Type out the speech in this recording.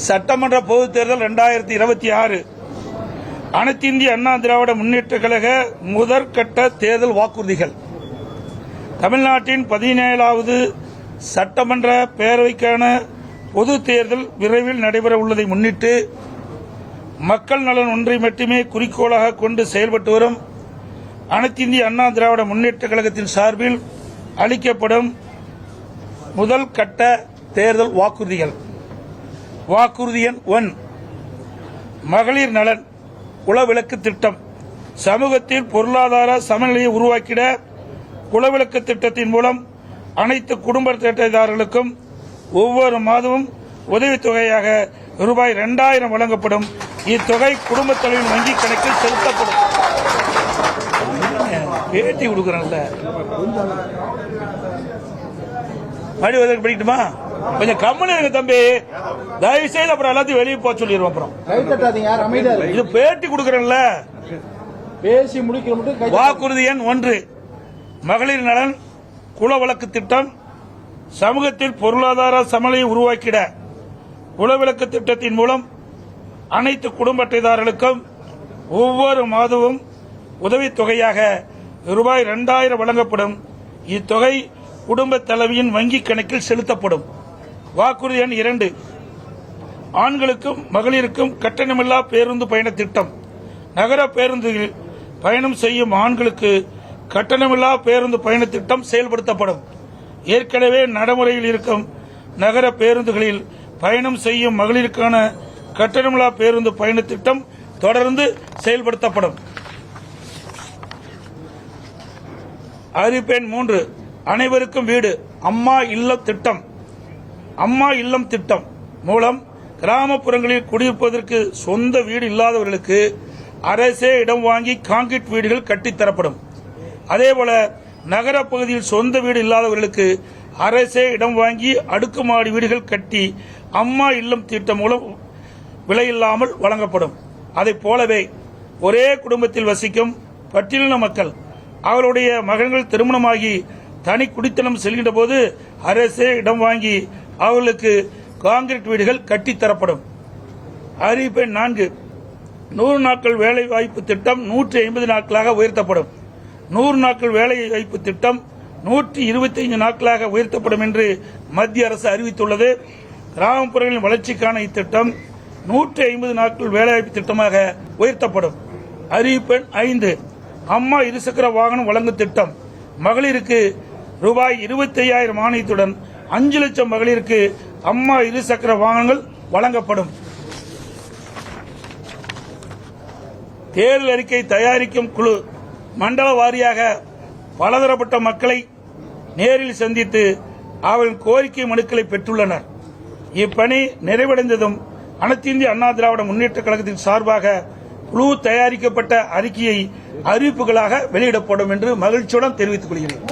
சட்டமன்ற பொதுத் தேர்தல் 2026 அனைத்து இந்திய அண்ணா திராவிட முன்னேற்ற கழக முதற்கட்ட தேர்தல் வாக்குறுதிகள். தமிழ்நாட்டின் 17வது சட்டமன்ற பேரவைக்கான பொது தேர்தல் விரைவில் நடைபெற உள்ளதை முன்னிட்டு மக்கள் நலன் ஒன்றை மட்டுமே குறிக்கோளாக கொண்டு செயல்பட்டு வரும் அனைத்து இந்திய அண்ணா திராவிட முன்னேற்ற கழகத்தின் சார்பில் அளிக்கப்படும் முதல் கட்ட தேர்தல் வாக்குறுதிகள். வாக்குறுதி எண் 1, மகளிர் நலன் குலவிளக்கு திட்டம். சமூகத்தில் பொருளாதார சமநிலையை உருவாக்கிட குலவிளக்கு திட்டத்தின் மூலம் அனைத்து குடும்ப அட்டைதாரர்களுக்கும் ஒவ்வொரு மாதமும் உதவித்தொகையாக ரூபாய் 2000 வழங்கப்படும். இத்தொகை குடும்ப தலைவின் வங்கி கணக்கில் செலுத்தப்படும். பேட்டி கொடுக்கறேன்ல, மறுபடியும் படிக்கட்டுமா? கொஞ்சம் கம்மனு இருங்க தம்பி, தயவு செய்து. அப்புறம் எல்லாத்தையும் வெளியே போக சொல்லிடுவோம். அப்புறம் இது பேட்டி கொடுக்கறேன்ல, பேசி முடிக்கிற. வாக்குறுதி எண் 1, மகளிர் நலன் குலவிளக்கு திட்டம். சமூகத்தில் பொருளாதார சமநிலையை உருவாக்கிட குலவிளக்கு திட்டத்தின் மூலம் அனைத்து குடும்ப அட்டைதாரர்களுக்கும் ஒவ்வொரு மாதமும் உதவித்தொகையாக ரூபாய் 2000 வழங்கப்படும். இத்தொகை குடும்ப தலைவியின் வங்கி கணக்கில் செலுத்தப்படும். வாக்குறுதி எண் 2, ஆண்களுக்கும் மகளிருக்கும் கட்டணமில்லா பேருந்து பயண திட்டம். நகர பேருந்தில் பயணம் செய்யும் ஆண்களுக்கு கட்டணமில்லா பேருந்து பயண திட்டம் செயல்படுத்தப்படும். ஏற்கனவே நடைமுறையில் இருக்கும் நகர பேருந்துகளில் பயணம் செய்யும் மகளிருக்கான கட்டணமில்லா பேருந்து பயண திட்டம் தொடர்ந்து செயல்படுத்தப்படும். அறிவிப்பெண் 3, அனைவருக்கும் வீடு அம்மா இல்லம் திட்டம். அம்மா இல்லம் திட்டம் மூலம் கிராமப்புறங்களில் குடியிருப்பதற்கு சொந்த வீடு இல்லாதவர்களுக்கு அரசே இடம் வாங்கி கான்கிரீட் வீடுகள் கட்டித்தரப்படும். அதேபோல நகர பகுதியில் சொந்த வீடு இல்லாதவர்களுக்கு அரசே இடம் வாங்கி அடுக்குமாடி வீடுகள் கட்டி அம்மா இல்லம் திட்டம் மூலம் விலையில்லாமல் வழங்கப்படும். அதை போலவே ஒரே குடும்பத்தில் வசிக்கும் பட்டியலின மக்கள் அவருடைய மகன்கள் திருமணமாகி தனி குடித்தனம் செல்கின்ற போது அரசே இடம் வாங்கி அவர்களுக்கு கான்கிரீட் வீடுகள் கட்டித்தரப்படும். அறிவிப்பெண் 4, 100 நாட்கள் வேலை வாய்ப்பு திட்டம் 150 நாட்களாக உயர்த்தப்படும். 100 நாட்கள் வேலை வாய்ப்பு திட்டம் 125 நாட்களாக உயர்த்தப்படும் என்று மத்திய அரசு அறிவித்துள்ளது. கிராமப்புறங்களின் வளர்ச்சிக்கான இத்திட்டம் 150 நாட்கள் வேலைவாய்ப்பு திட்டமாக உயர்த்தப்படும். அறிவிப்பெண் 5, அம்மா இருசக்கர வாகனம் வழங்கும் திட்டம். மகளிருக்கு ரூபாய் 25,000 மானியத்துடன் 5 லட்சம் மகளிருக்கு அம்மா இருசக்கர வாகனங்கள் வழங்கப்படும். தேர்தல் அறிக்கை தயாரிக்கும் குழு மண்டல வாரியாக பலதரப்பட்ட மக்களை நேரில் சந்தித்து அவர்களின் கோரிக்கை மனுக்களை பெற்றுள்ளனர். இப்பணி நிறைவடைந்ததும் அனைத்து இந்திய அண்ணா திராவிட முன்னேற்ற கழகத்தின் சார்பாக குழு தயாரிக்கப்பட்ட அறிக்கையை அறிவிப்புகளாக வெளியிடப்படும் என்று மகிழ்ச்சியுடன் தெரிவித்துக் கொள்கிறேன்.